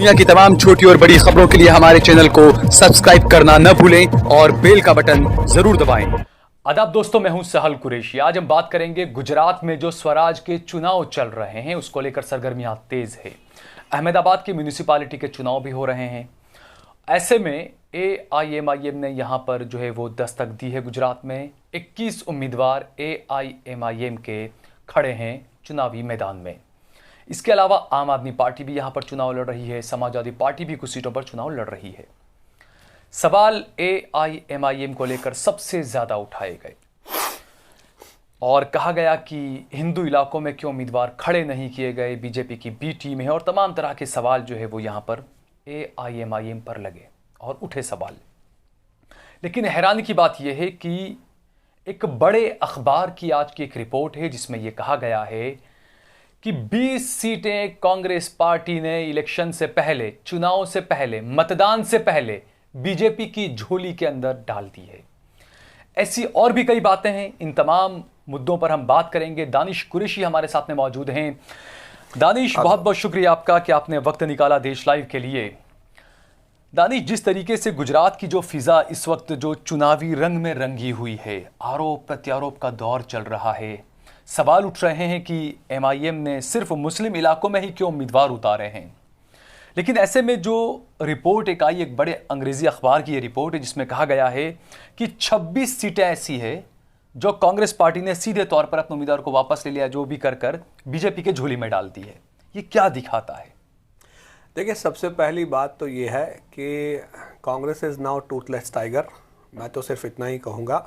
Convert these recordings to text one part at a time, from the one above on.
दुनिया की तमाम छोटी और बड़ी खबरों के लिए हमारे चैनल को सब्सक्राइब करना न भूलें और बेल का बटन जरूर दबाएं। आदाब दोस्तों, मैं हूं सहल कुरैशी। आज हम बात करेंगे गुजरात में जो स्वराज के चुनाव चल रहे हैं उसको लेकर सरगर्मियां तेज है। अहमदाबाद की म्यूनिसिपैलिटी के चुनाव भी हो रहे हैं। ऐसे में AIMIM ने यहां पर जो है वो दस्तक दी है। गुजरात में 21 उम्मीदवार AIMIM के खड़े हैं चुनावी मैदान में। इसके अलावा आम आदमी पार्टी भी यहां पर चुनाव लड़ रही है, समाजवादी पार्टी भी कुछ सीटों पर चुनाव लड़ रही है। सवाल AIMIM को लेकर सबसे ज्यादा उठाए गए और कहा गया कि हिंदू इलाकों में क्यों उम्मीदवार खड़े नहीं किए गए, बीजेपी की बी टीम है, और तमाम तरह के सवाल जो है वो यहां पर AIMIM पर लगे और उठे सवाल। लेकिन हैरानी की बात यह है कि एक बड़े अखबार की आज की एक रिपोर्ट है जिसमें यह कहा गया है कि 20 सीटें कांग्रेस पार्टी ने इलेक्शन से पहले, चुनाव से पहले, मतदान से पहले बीजेपी की झोली के अंदर डाल दी है। ऐसी और भी कई बातें हैं। इन तमाम मुद्दों पर हम बात करेंगे। दानिश कुरैशी हमारे साथ में मौजूद हैं। दानिश, बहुत बहुत शुक्रिया आपका कि आपने वक्त निकाला देश लाइव के लिए। दानिश, जिस तरीके से गुजरात की जो फिजा इस वक्त जो चुनावी रंग में रंगी हुई है, आरोप प्रत्यारोप का दौर चल रहा है, सवाल उठ रहे हैं कि MIM ने सिर्फ मुस्लिम इलाकों में ही क्यों उम्मीदवार उतारे हैं। लेकिन ऐसे में जो रिपोर्ट एक आई, एक बड़े अंग्रेजी अखबार की ये रिपोर्ट है जिसमें कहा गया है कि 26 सीटें ऐसी है जो कांग्रेस पार्टी ने सीधे तौर पर अपने उम्मीदवार को वापस ले लिया, जो भी कर बीजेपी के झोली में डाल दी है। ये क्या दिखाता है? देखिए, सबसे पहली बात तो ये है कि Congress is now Toothless tiger. मैं तो सिर्फ इतना ही कहूँगा।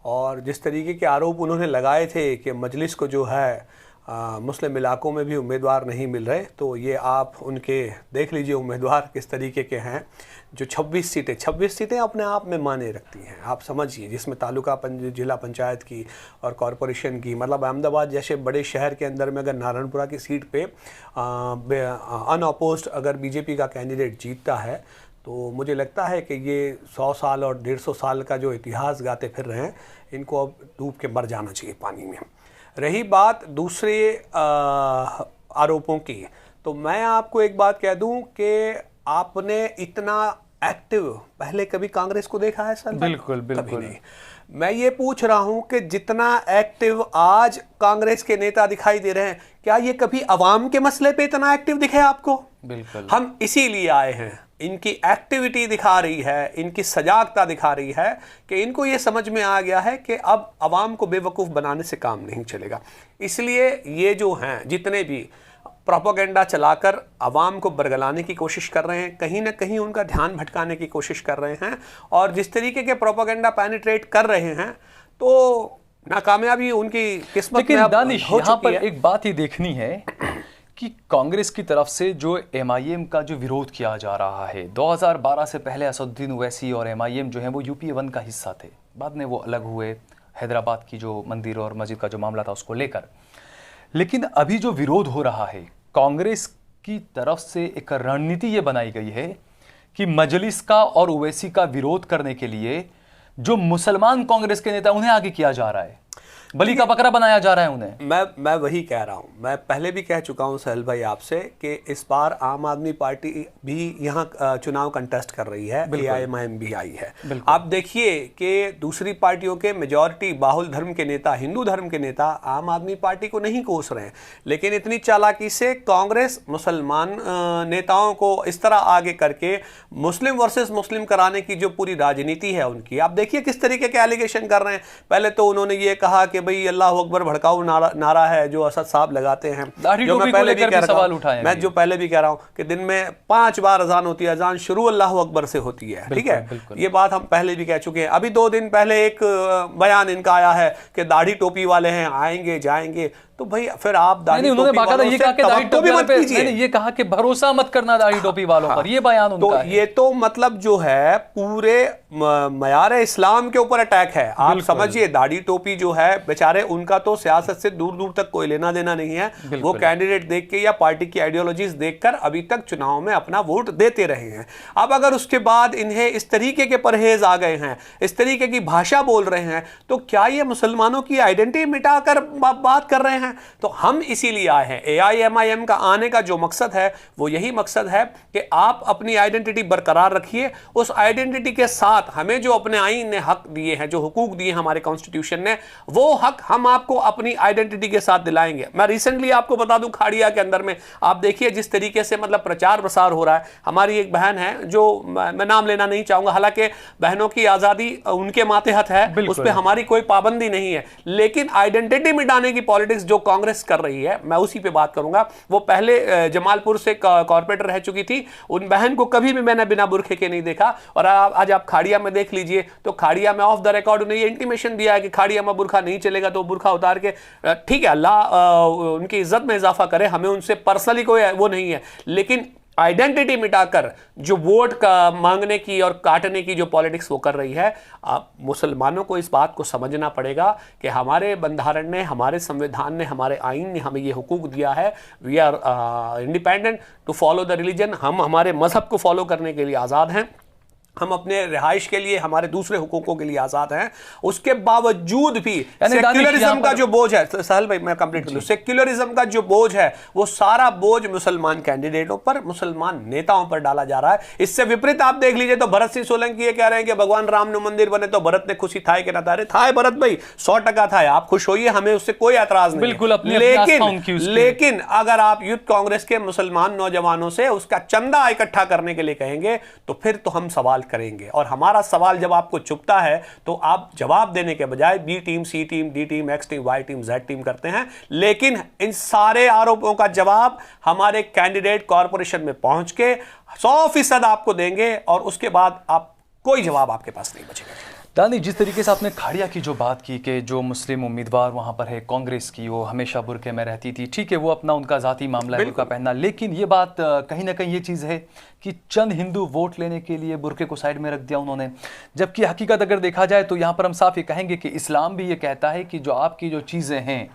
और जिस तरीके के आरोप उन्होंने लगाए थे कि मजलिस को जो है मुस्लिम इलाकों में भी उम्मीदवार नहीं मिल रहे, तो ये आप उनके देख लीजिए उम्मीदवार किस तरीके के हैं। जो 26 सीटें अपने आप में माने रखती हैं, आप समझिए, जिसमें तालुका जिला पंचायत की और कॉरपोरेशन की, मतलब अहमदाबाद जैसे बड़े शहर के अंदर में अगर नारायणपुरा की सीट पे अनअपोज्ड अगर बीजेपी का कैंडिडेट जीतता है तो मुझे लगता है कि ये 100 साल और 150 साल का जो इतिहास गाते फिर रहे हैं, इनको अब डूब के मर जाना चाहिए पानी में। रही बात दूसरे आरोपों की, तो मैं आपको एक बात कह दूं कि आपने इतना एक्टिव पहले कभी कांग्रेस को देखा है सर? बिल्कुल नहीं। मैं ये पूछ रहा हूं कि जितना एक्टिव आज कांग्रेस के नेता दिखाई दे रहे हैं, क्या ये कभी अवाम के मसले पे इतना एक्टिव दिखे आपको? बिल्कुल। हम इसीलिए आए हैं। इनकी एक्टिविटी दिखा रही है, इनकी सजागता दिखा रही है कि इनको ये समझ में आ गया है कि अब अवाम को बेवकूफ़ बनाने से काम नहीं चलेगा। इसलिए ये जो हैं जितने भी प्रोपेगेंडा चलाकर अवाम को बरगलाने की कोशिश कर रहे हैं, कहीं ना कहीं उनका ध्यान भटकाने की कोशिश कर रहे हैं, और जिस तरीके के प्रोपेगेंडा पेनिट्रेट कर रहे हैं तो नाकामयाबी उनकी किस्मत में अब दानिश, हो यहाँ चुकी पर है। एक बात ही देखनी है कि कांग्रेस की तरफ से जो MIM का जो विरोध किया जा रहा है, 2012 से पहले असदुद्दीन ओवैसी और MIM जो है वो UP1 का हिस्सा थे। बाद में वो अलग हुए, हैदराबाद की जो मंदिर और मस्जिद का जो मामला था उसको लेकर। लेकिन अभी जो विरोध हो रहा है, कांग्रेस की तरफ से एक रणनीति ये बनाई गई है कि मजलिस का और ओवैसी का विरोध करने के लिए जो मुसलमान कांग्रेस के नेता उन्हें आगे किया जा रहा है, बलि का बकरा बनाया जा रहा है उन्हें। मैं वही कह रहा हूँ। मैं पहले भी कह चुका हूँ सहल भाई आपसे कि इस बार आम आदमी पार्टी भी यहाँ चुनाव कंटेस्ट कर रही है, AIMIM भी आई है। आप देखिए कि दूसरी पार्टियों के मेजॉरिटी बाहुल धर्म के नेता, हिंदू धर्म के नेता आम आदमी पार्टी को नहीं कोस रहे हैं, लेकिन इतनी चालाकी से कांग्रेस मुसलमान नेताओं को इस तरह आगे करके मुस्लिम वर्सेस मुस्लिम कराने की जो पूरी राजनीति है उनकी, आप देखिए किस तरीके के एलिगेशन कर रहे हैं। पहले तो उन्होंने ये कहा कि भाई अल्लाह अकबर भड़काऊ नारा है जो असद साहब लगाते हैं, जो मैं पहले भी कह रहा हूं, मैं जो पहले भी कह रहा हूं कि दिन में 5 बार अजान होती है, अजान शुरू अल्लाह अकबर से होती है, ठीक है। ये बात हम पहले भी कह चुके हैं। अभी 2 दिन पहले एक बयान इनका आया है कि दाढ़ी टोपी वाले हैं, आएंगे जाएंगे, तो भाई फिर आप दाढ़ी उन्होंने बाकायदा ये कहा कि दाढ़ी टोपी मत कीजिए, ये कहा कि भरोसा मत करना दाढ़ी टोपी वालों पर, ये बयान उनका तो ये तो मतलब जो है पूरे मयार इस्लाम के ऊपर अटैक है। आप समझिए, दाढ़ी टोपी जो है बेचारे, उनका तो सियासत से दूर दूर तक कोई लेना देना नहीं है। वो कैंडिडेट देख के या पार्टी की आइडियोलॉजीज देखकर अभी तक चुनाव में अपना वोट देते रहे हैं। अब अगर उसके बाद इन्हें इस तरीके के परहेज आ गए हैं, इस तरीके की भाषा बोल रहे हैं, तो क्या ये मुसलमानों की आइडेंटिटी मिटाकर बात कर रहे हैं? हैं। तो हम इसीलिए आए हैं। AIMIM का आने का जो मकसद है वो यही मकसद है कि आप अपनी आइडेंटिटी बरकरार रखिए, उस आइडेंटिटी के साथ हमें जो अपने आईन ने हक दिए हैं, जो हुकूक दिए हमारे कॉन्स्टिट्यूशन ने, वो हक हम आपको अपनी आइडेंटिटी के साथ दिलाएंगे। मैं रिसेंटली आपको बता दूं, खाड़िया के अंदर में आप देखिए जिस तरीके से मतलब प्रचार प्रसार हो रहा है। हमारी एक बहन है जो मैं नाम लेना नहीं चाहूंगा, हालांकि बहनों की आजादी उनके मातहत है, उस पर हमारी कोई पाबंदी नहीं है, लेकिन आइडेंटिटी मिटाने की पॉलिटिक्स जो कांग्रेस कर रही है, मैं उसी पे बात करूंगा। वो पहले जमालपुर से कॉर्पोरेटर रह चुकी थी, उन बहन को कभी भी मैंने बिना बुरखे के नहीं देखा। और आज आप खाड़िया में देख लीजिए तो खाड़िया में ऑफ द रिकॉर्ड उन्हें ये इंटीमेशन दिया है कि खाड़िया में बुरखा नहीं चलेगा, तो बुरखा उतार के ठीक है, अल्लाह उनकी इज्जत में इजाफा करे, हमें उनसे पर्सनली कोई वो नहीं है, लेकिन आइडेंटिटी मिटाकर जो वोट का मांगने की और काटने की जो पॉलिटिक्स वो कर रही है, आप मुसलमानों को इस बात को समझना पड़ेगा कि हमारे बंधारण ने, हमारे संविधान ने, हमारे आईन ने हमें ये हुकूक दिया है। We are independent to follow the religion. हम हमारे मजहब को फॉलो करने के लिए आज़ाद हैं, हम अपने रिहाइश के लिए, हमारे दूसरे हुकूकों के लिए आजाद हैं। उसके बावजूद भी सेक्युलरिज्म का जो बोझ है, सहल भाई मैं कंप्लीट कर लूं, सेक्युलरिज्म का जो बोझ है वो सारा बोझ मुसलमान कैंडिडेटों पर, मुसलमान नेताओं पर डाला जा रहा है। इससे विपरीत आप देख लीजिए तो भरत सिंह सोलंकी ये कह रहे हैं कि भगवान राम ने मंदिर बने तो भरत ने खुशी थाए कि ना थाए। थाए भरत भाई 100% था, आप खुश होइए, हमें उससे कोई एतराज नहीं, बिल्कुल। लेकिन अगर आप यूथ कांग्रेस के मुसलमान नौजवानों से उसका चंदा इकट्ठा करने के लिए कहेंगे तो फिर तो हम सवाल करेंगे। और हमारा सवाल जब आपको चुभता है तो आप जवाब देने के बजाय B team, C team, D team, X team, Y team, Z team करते हैं। लेकिन इन सारे आरोपों का जवाब हमारे कैंडिडेट कॉर्पोरेशन में पहुंच के 100% आपको देंगे और उसके बाद आप कोई जवाब आपके पास नहीं बचेगा। दानी, जिस तरीके से आपने खाड़िया की जो बात की कि जो मुस्लिम उम्मीदवार वहाँ पर है कांग्रेस की, वो हमेशा बुरके में रहती थी, ठीक है, वो अपना उनका ज़ाती मामला है बुरका पहनना, लेकिन ये बात कहीं ना कहीं ये चीज़ है कि चंद हिंदू वोट लेने के लिए बुरके को साइड में रख दिया उन्होंने। जबकि हकीकत अगर देखा जाए तो यहाँ पर हम साफ ये कहेंगे कि इस्लाम भी ये कहता है कि जो आपकी जो चीज़ें हैं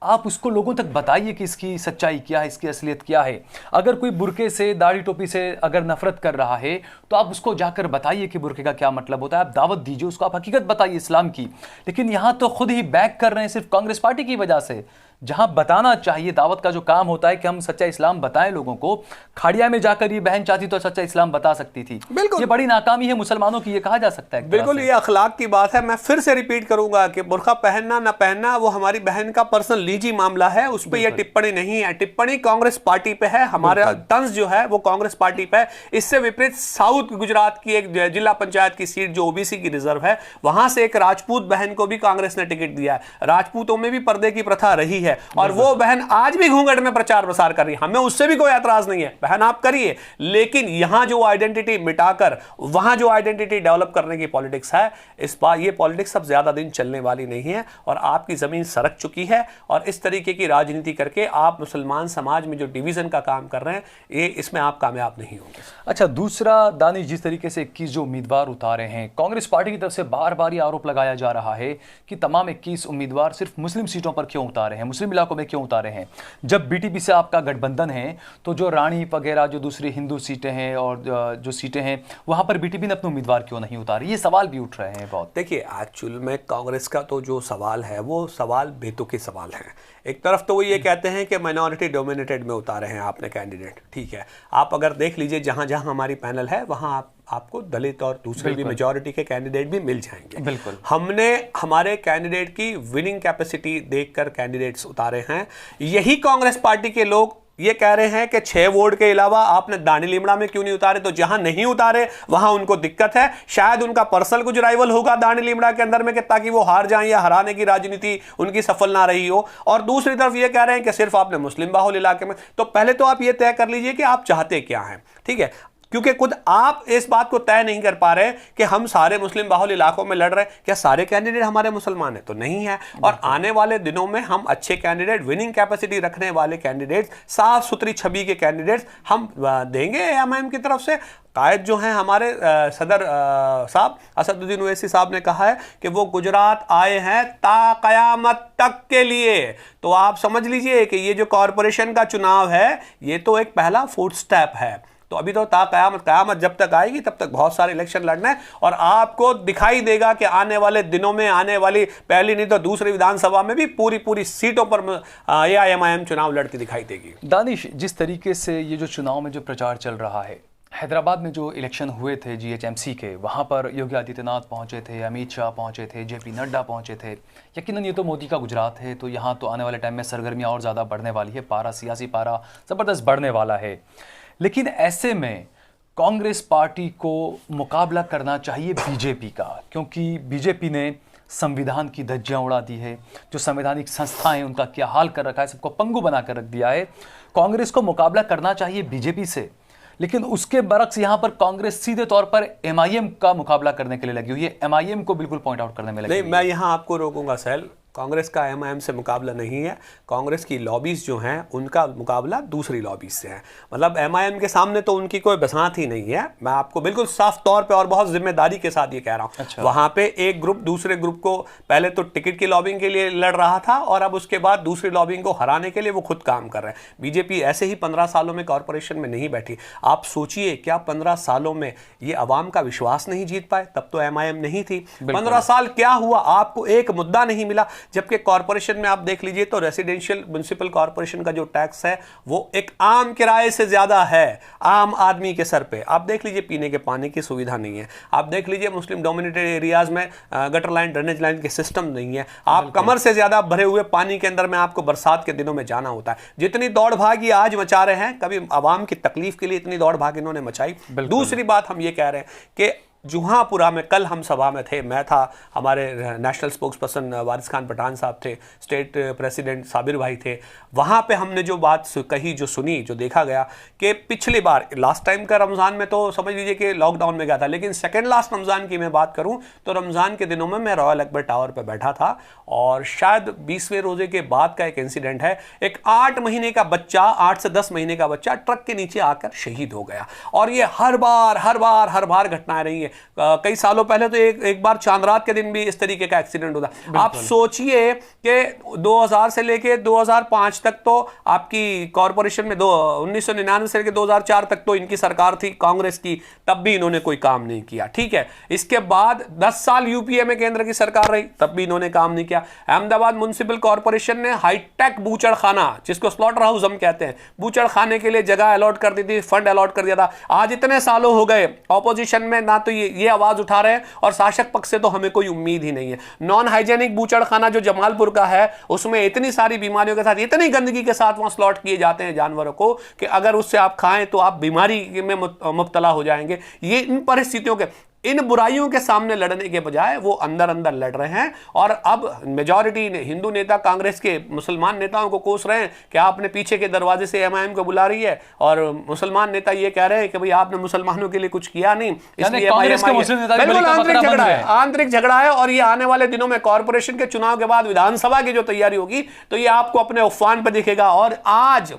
आप उसको लोगों तक बताइए कि इसकी सच्चाई क्या है, इसकी असलियत क्या है। अगर कोई बुरके से, दाढ़ी टोपी से अगर नफरत कर रहा है तो आप उसको जाकर बताइए कि बुरके का क्या मतलब होता है, आप दावत दीजिए उसको, आप हकीकत बताइए इस्लाम की। लेकिन यहाँ तो खुद ही बैक कर रहे हैं सिर्फ कांग्रेस पार्टी की वजह से, जहां बताना चाहिए, दावत का जो काम होता है कि हम सच्चा इस्लाम बताएं लोगों को। खाड़िया में जाकर ये बहन चाहती तो सच्चा इस्लाम बता सकती थी। बिल्कुल, ये बड़ी नाकामी है मुसलमानों की, ये कहा जा सकता है। बिल्कुल, ये अखलाक की बात है। मैं फिर से रिपीट करूंगा कि बुर्का पहनना ना पहनना वो हमारी बहन का पर्सनल निजी मामला है, उस पर यह टिप्पणी नहीं है। टिप्पणी कांग्रेस पार्टी पे है, हमारा तंज जो है वो कांग्रेस पार्टी पे है। इससे विपरीत साउथ गुजरात की एक जिला पंचायत की सीट जो ओबीसी की रिजर्व है, वहां से एक राजपूत बहन को भी कांग्रेस ने टिकट दिया है। राजपूतों में भी पर्दे की प्रथा रही है और वो बहन आज भी घूंघट में प्रचार प्रसार कर रही है, हमें उससे भी कोई एतराज नहीं है, बहन आप करिए। लेकिन यहां जो आइडेंटिटी मिटाकर वहां जो आइडेंटिटी डेवलप करने की पॉलिटिक्स है, इस बार ये पॉलिटिक्स अब ज्यादा दिन चलने वाली नहीं है और आपकी जमीन सरक चुकी है। और इस तरीके की राजनीति करके आप मुसलमान समाज में जो डिवीजन का काम कर रहे हैं, ये इसमें आप कामयाब नहीं होंगे। अच्छा, दूसरा दानिश, जिस तरीके से 21 जो उम्मीदवार उतारे हैं, कांग्रेस पार्टी की तरफ से बार बार ये आरोप लगाया जा रहा है कि तमाम 21 उम्मीदवार सिर्फ मुस्लिम सीटों पर क्यों उतारे हैं, मुस्लिम इलाकों में क्यों उतारे हैं। जब बीटीपी से आपका गठबंधन है तो जो रानी वगैरह जो दूसरी हिंदू सीटें हैं और जो सीटें हैं वहां पर बीटीपी ने अपने उम्मीदवार क्यों नहीं उतारे, ये सवाल भी उठ रहे हैं बहुत। देखिए, एक्चुअल में कांग्रेस का तो जो सवाल है वो सवाल बेतुके सवाल हैं। एक तरफ तो वो ये कहते हैं कि माइनॉरिटी डोमिनेटेड में उतारे हैं आपने कैंडिडेट, ठीक है। आप अगर देख लीजिए जहां जहां हमारी पैनल है वहां आपको दलित और दूसरे भी मेजॉरिटी के कैंडिडेट भी मिल जाएंगे। बिल्कुल, हमने हमारे कैंडिडेट की विनिंग कैपेसिटी देखकर कैंडिडेट्स उतारे हैं। यही कांग्रेस पार्टी के लोग ये कह रहे हैं कि 6 वोट के अलावा आपने दानी लीमड़ा में क्यों नहीं उतारे। तो जहां नहीं उतारे वहां उनको दिक्कत है, शायद उनका पर्सनल कुछ राइवल होगा दानी लीमड़ा के अंदर में कि ताकि वो हार जाएं या हराने की राजनीति उनकी सफल ना रही हो। और दूसरी तरफ ये कह रहे हैं कि सिर्फ आपने मुस्लिम बाहुल इलाके में। तो पहले तो आप ये तय कर लीजिए कि आप चाहते क्या हैं, ठीक है, क्योंकि खुद आप इस बात को तय नहीं कर पा रहे कि हम सारे मुस्लिम बाहुल इलाकों में लड़ रहे हैं, क्या सारे कैंडिडेट हमारे मुसलमान हैं? तो नहीं है। और आने वाले दिनों में हम अच्छे कैंडिडेट, विनिंग कैपेसिटी रखने वाले कैंडिडेट, साफ सुथरी छवि के कैंडिडेट हम देंगे एएमआईएम की तरफ से। कायद जो हैं हमारे सदर साहब असदुद्दीन ओवैसी साहब ने कहा है कि वो गुजरात आए हैं ता कयामत तक के लिए। तो आप समझ लीजिए कि ये जो कॉरपोरेशन का चुनाव है ये तो एक पहला फुट स्टेप है। तो अभी तो क़यामत जब तक आएगी तब तक बहुत सारे इलेक्शन लड़ना है, और आपको दिखाई देगा कि आने वाले दिनों में, आने वाली पहली नहीं तो दूसरी विधानसभा में भी पूरी सीटों पर AIMIM चुनाव लड़ती दिखाई देगी। दानिश, जिस तरीके से ये जो चुनाव में जो प्रचार चल रहा है, हैदराबाद में जो इलेक्शन हुए थे GHMC के, वहाँ पर योगी आदित्यनाथ पहुँचे थे, अमित शाह पहुँचे थे, JP नड्डा पहुँचे थे। यकीनन ये तो मोदी का गुजरात है, तो यहाँ तो आने वाले टाइम में सरगर्मियाँ और ज़्यादा बढ़ने वाली है, सियासी पारा ज़बरदस्त बढ़ने वाला है। लेकिन ऐसे में कांग्रेस पार्टी को मुकाबला करना चाहिए बीजेपी का, क्योंकि बीजेपी ने संविधान की धज्जियाँ उड़ा दी है, जो संवैधानिक संस्थाएं उनका क्या हाल कर रखा है, सबको पंगु बना कर रख दिया है। कांग्रेस को मुकाबला करना चाहिए बीजेपी से, लेकिन उसके बरक्स यहाँ पर कांग्रेस सीधे तौर पर MIM का मुकाबला करने के लिए लगी हुई है, MIM को बिल्कुल पॉइंट आउट करने में लगी हुई है। नहीं, मैं यहाँ आपको रोकूंगा सैल, कांग्रेस का MIM से मुकाबला नहीं है। कांग्रेस की लॉबीज जो हैं उनका मुकाबला दूसरी लॉबीज से है। मतलब MIM के सामने तो उनकी कोई बसात ही नहीं है। मैं आपको बिल्कुल साफ तौर पे और बहुत जिम्मेदारी के साथ ये कह रहा हूँ। अच्छा। वहां पे एक ग्रुप दूसरे ग्रुप को पहले तो टिकट की लॉबिंग के लिए लड़ रहा था, और अब उसके बाद दूसरी लॉबिंग को हराने के लिए वो खुद काम कर रहे हैं। बीजेपी ऐसे ही 15 सालों में कॉरपोरेशन में नहीं बैठी। आप सोचिए, क्या 15 सालों में ये अवाम का विश्वास नहीं जीत पाए? तब तो MIM नहीं थी। 15 साल क्या हुआ? आपको एक मुद्दा नहीं मिला। जबकि कॉरपोरेशन में आप देख लीजिए तो रेसिडेंशियल म्युनिसिपल कॉरपोरेशन का जो टैक्स है वो एक आम किराए से ज्यादा है आम आदमी के सर पे। आप देख लीजिए, पीने के पानी की सुविधा नहीं है। आप देख लीजिए, मुस्लिम डोमिनेटेड एरियाज में गटर लाइन, ड्रेनेज लाइन के सिस्टम नहीं है। आप कमर से ज्यादा भरे हुए पानी के अंदर में आपको बरसात के दिनों में जाना होता है। जितनी दौड़ भाग ये आज मचा रहे हैं, कभी आवाम की तकलीफ के लिए इतनी दौड़ भाग इन्होंने मचाई। दूसरी बात हम ये कह रहे हैं कि जुहापुरा में कल हम सभा में थे, मैं था, हमारे नेशनल स्पोक्स पर्सन वारिस खान पठान साहब थे, स्टेट प्रेसिडेंट साबिर भाई थे। वहाँ पे हमने जो बात कही, जो सुनी, जो देखा गया कि पिछली बार लास्ट टाइम का रमज़ान में तो समझ लीजिए कि लॉकडाउन में गया था, लेकिन सेकेंड लास्ट रमज़ान की मैं बात करूँ तो रमज़ान के दिनों में मैं रॉयल अकबर टावर पर बैठा था, और शायद 20वें रोज़े के बाद का एक इंसिडेंट है। एक 8 महीने का बच्चा, 8 से 10 महीने का बच्चा ट्रक के नीचे आकर शहीद हो गया। और ये हर बार घटनाएं रही है। कई सालों पहले तो एक बार चांद रात के दिन भी इस तरीके का एक्सीडेंट होता। आप सोचिए कि 2000 से लेके 2005 तक तो आपकी कॉरपोरेशन में 1999 से लेके 2004 तक तो इनकी सरकार थी कांग्रेस की, तब भी इन्होंने कोई काम नहीं किया। ठीक है, इसके बाद 10 साल यूपीए में केंद्र की सरकार रही, तब भी इन्होंने काम नहीं किया। अहमदाबाद म्युनिसिपल कॉरपोरेशन ने हाईटेक बूचड़ खाना, जिसको स्लॉटर हाउस हम कहते हैं, बूचड़ खाने के लिए जगह अलॉट कर दी थी, फंड अलॉट कर दिया था। आज इतने सालों हो गए, ऑपोजिशन में ना तो ये आवाज उठा रहे हैं, और शासक पक्ष से तो हमें कोई उम्मीद ही नहीं है। नॉन हाइजेनिक बूचड़ खाना जो जमालपुर का है, उसमें इतनी सारी बीमारियों के साथ, इतनी गंदगी के साथ वहां स्लॉट किए जाते हैं जानवरों को कि अगर उससे आप खाएं तो आप बीमारी में मुब्तला हो जाएंगे। ये इन परिस्थितियों के, इन बुराइयों के सामने लड़ने के बजाय वो अंदर अंदर लड़ रहे हैं। और अब मेजॉरिटी ने, हिंदू नेता कांग्रेस के मुसलमान नेताओं को कोस रहे हैं कि आपने पीछे के दरवाजे से MIM को बुला रही है, और मुसलमान नेता ये कह रहे हैं कि भाई आपने मुसलमानों के लिए कुछ किया नहीं, इसलिए बिल्कुल आंतरिक झगड़ा है। और ये आने वाले दिनों में कॉरपोरेशन के चुनाव के बाद विधानसभा की जो तैयारी होगी तो ये आपको अपने उफान पर दिखेगा। और आज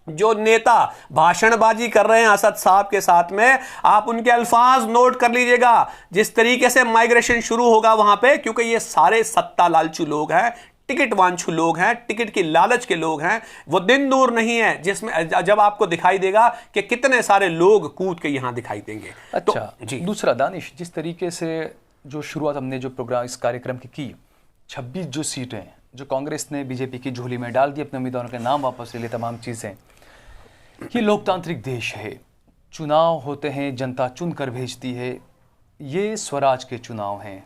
जो नेता भाषणबाजी कर रहे हैं असद साहब के साथ में, आप उनके अल्फाज नोट कर लीजिएगा, जिस तरीके से माइग्रेशन शुरू होगा वहां पे, क्योंकि ये सारे सत्ता लालचू लोग हैं, टिकट वांछू लोग हैं, टिकट की लालच के लोग हैं। वो दिन दूर नहीं है जिसमें जब आपको दिखाई देगा कि कितने सारे लोग कूद के यहां दिखाई देंगे। अच्छा, तो जी दूसरा दानिश, जिस तरीके से जो शुरुआत हमने जो प्रोग्राम इस कार्यक्रम की 26 जो सीटें जो कांग्रेस ने बीजेपी की झोली में डाल दी, अपने उम्मीदवारों के नाम वापस ले लिए, तमाम चीजें, ये लोकतांत्रिक देश है, चुनाव होते हैं, जनता चुन कर भेजती है। ये स्वराज के चुनाव हैं।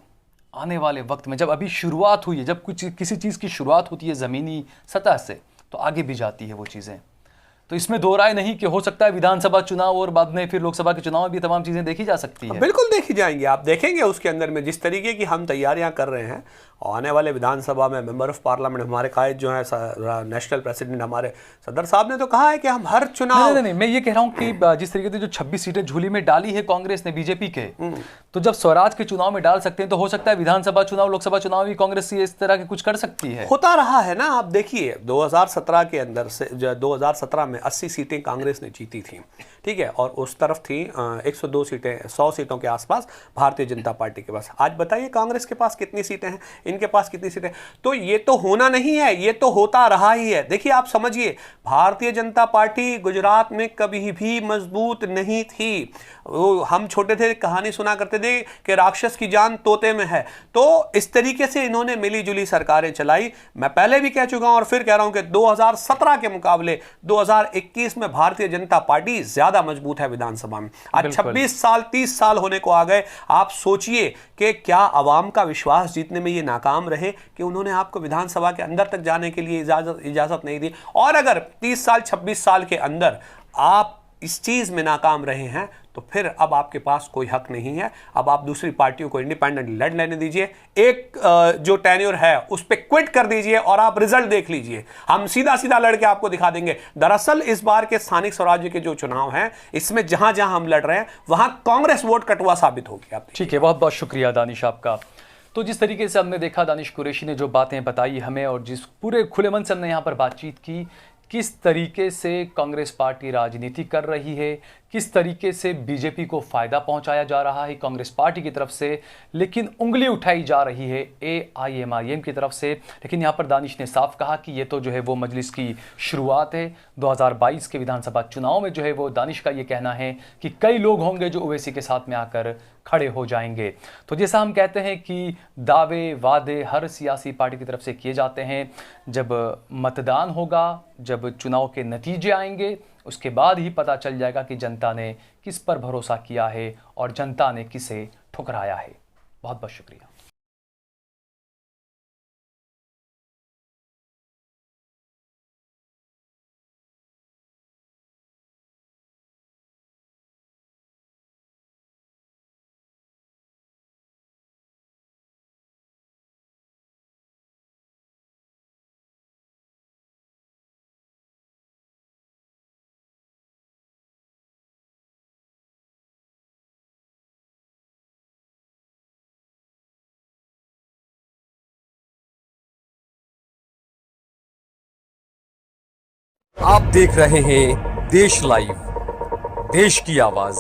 आने वाले वक्त में जब अभी शुरुआत हुई है, जब कुछ किसी चीज़ की शुरुआत होती है ज़मीनी सतह से, तो आगे भी जाती है वो चीज़ें। तो इसमें दो राय नहीं कि हो सकता है विधानसभा चुनाव और बाद में फिर लोकसभा के चुनाव में भी तमाम चीज़ें देखी जा सकती है। बिल्कुल देखी जाएंगी। आप देखेंगे उसके अंदर में जिस तरीके की हम तैयारियां कर रहे हैं, आने वाले विधानसभा में मेंबर ऑफ पार्लियामेंट, हमारे कायद जो है नेशनल प्रेसिडेंट हमारे सदर साहब ने तो कहा है कि हम हर चुनाव नहीं, मैं ये कह रहा हूं कि जिस तरीके से जो 26 सीटें झोली में डाली है कांग्रेस ने बीजेपी के, तो जब स्वराज के चुनाव में डाल सकते हैं तो हो सकता है विधानसभा चुनाव, लोकसभा चुनाव भी कांग्रेस इस तरह के कुछ कर सकती है। होता रहा है ना। आप देखिए 2017 के अंदर से 2017 में 80 सीटें कांग्रेस ने जीती थी, ठीक है, और उस तरफ थी 102 सीटें, 100 सीटों के आसपास भारतीय जनता पार्टी के पास। आज बताइए कांग्रेस के पास कितनी सीटें हैं, इनके पास कितनी सीटें। तो ये तो होना नहीं है, ये तो होता रहा ही है। देखिए आप समझिए, भारतीय जनता पार्टी गुजरात में कभी भी मजबूत नहीं थी। वो हम छोटे थे, कहानी सुना करते थे कि राक्षस की जान तोते में है। तो इस तरीके से इन्होंने मिली जुली सरकारें चलाई। मैं पहले भी कह चुका हूं और फिर कह रहा हूं कि 2017 के मुकाबले 2021 में भारतीय जनता पार्टी ज्यादा मजबूत है विधानसभा में। आज 26 साल 30 साल होने को आ गए। आप सोचिए कि क्या आवाम का विश्वास जीतने में ये नाकाम रहे कि उन्होंने आपको विधानसभा के अंदर तक जाने के लिए इजाजत नहीं दी। और अगर 30 साल 26 साल के अंदर आप इस चीज में नाकाम रहे हैं तो फिर अब आपके पास कोई हक नहीं है। अब आप दूसरी पार्टियों को इंडिपेंडेंट लड़ लेने दीजिए, एक जो टेन्योर है उस पर क्विट कर दीजिए और आप रिजल्ट देख लीजिए। हम सीधा सीधा लड़के आपको दिखा देंगे। दरअसल इस बार के स्थानिक स्वराज्य के जो चुनाव हैं, इसमें जहां जहां हम लड़ रहे हैं वहां कांग्रेस वोट कटुआ साबित होगी। आप ठीक है, बहुत बहुत शुक्रिया दानिश आपका। तो जिस तरीके से हमने देखा, दानिश कुरैशी ने जो बातें बताई हमें और जिस पूरे खुले मन से हमने यहाँ पर बातचीत की, किस तरीके से कांग्रेस पार्टी राजनीति कर रही है, किस तरीके से बीजेपी को फ़ायदा पहुंचाया जा रहा है कांग्रेस पार्टी की तरफ से, लेकिन उंगली उठाई जा रही है AIMIM की तरफ से। लेकिन यहाँ पर दानिश ने साफ कहा कि ये तो जो है वो मजलिस की शुरुआत है। 2022 के विधानसभा चुनाव में जो है वो दानिश का ये कहना है कि कई लोग होंगे जो ओवैसी के साथ में आकर खड़े हो जाएंगे। तो जैसा हम कहते हैं कि दावे वादे हर सियासी पार्टी की तरफ से किए जाते हैं, जब मतदान होगा, जब चुनाव के नतीजे आएंगे, उसके बाद ही पता चल जाएगा कि जनता ने किस पर भरोसा किया है और जनता ने किसे ठुकराया है। बहुत बहुत शुक्रिया। आप देख रहे हैं देश लाइव, देश की आवाज।